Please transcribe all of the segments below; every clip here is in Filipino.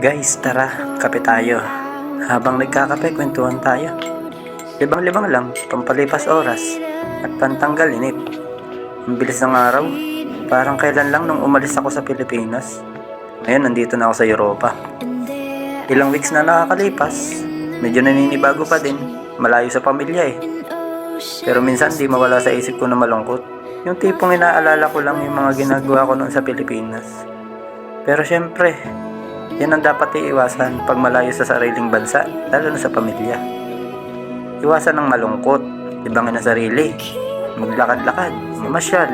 Guys, tara, kape tayo. Habang nagkakape, kwentuhan tayo. Libang-libang lang, pampalipas oras at pantanggal inip. Ang bilis ng araw, parang kailan lang nung umalis ako sa Pilipinas. Ngayon, nandito na ako sa Europa. Ilang weeks na nakakalipas, medyo naninibago pa din, malayo sa pamilya eh. Pero minsan di mawala sa isip ko na malungkot. Yung tipong inaalala ko lang yung mga ginagawa ko noon sa Pilipinas. Pero syempre, yan ang dapat iiwasan pag malayo sa sariling bansa, lalo na sa pamilya. Iwasan ng malungkot, libangin ang sarili, maglakad-lakad, mamasyal,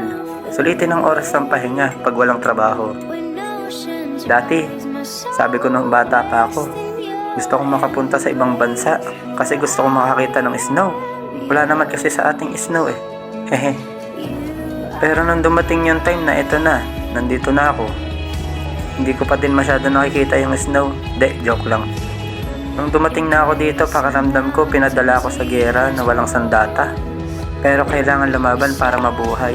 sulitin ang oras ng pahinga pag walang trabaho. Dati, sabi ko nung bata pa ako, gusto kong makapunta sa ibang bansa kasi gusto kong makakita ng snow. Wala naman kasi sa ating snow eh. Hehe. Pero nung dumating yung time na ito na, nandito na ako, hindi ko pa din masyado nakikita yung snow. Joke lang. Nung dumating na ako dito, pakiramdam ko pinadala ako sa giyera na walang sandata. Pero kailangan lumaban para mabuhay.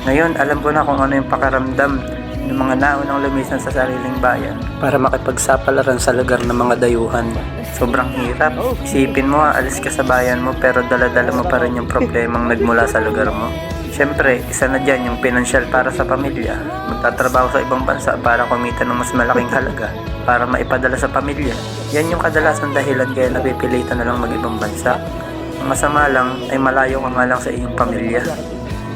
Ngayon, alam ko na kung ano yung pakiramdam ng mga naunang lumisan sa sariling bayan para makipagsapalaran sa lugar ng mga dayuhan. Sobrang hirap. Isipin mo, alis ka sa bayan mo pero dala-dala mo pa rin yung problemang nagmula sa lugar mo. Siyempre, isa na dyan yung pinansyal para sa pamilya. Magtatrabaho sa ibang bansa para kumita ng mas malaking halaga para maipadala sa pamilya. Yan yung kadalasan dahilan kaya napipilitan na lang mag-ibang bansa. Ang masama lang ay malayo ka nga lang sa iyong pamilya.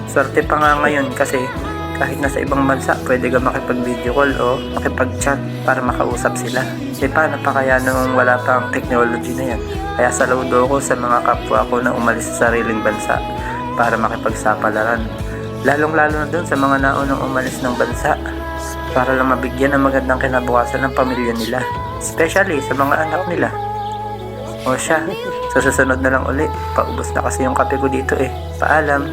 Swerte pa nga ngayon kasi kahit nasa ibang bansa pwede ka makipag-video call o makipag-chat para makausap sila. Paano pa kaya nung wala pa ang technology na yan? Kaya saludo ko sa mga kapwa ko na umalis sa sariling bansa para makipagsapalaran. Lalong-lalo na dun sa mga naunang umalis ng bansa para lang mabigyan ng magandang kinabukasan ng pamilya nila. Especially sa mga anak nila. O siya, sa susunod na lang uli. Paubos na kasi yung kape ko dito eh. Paalam.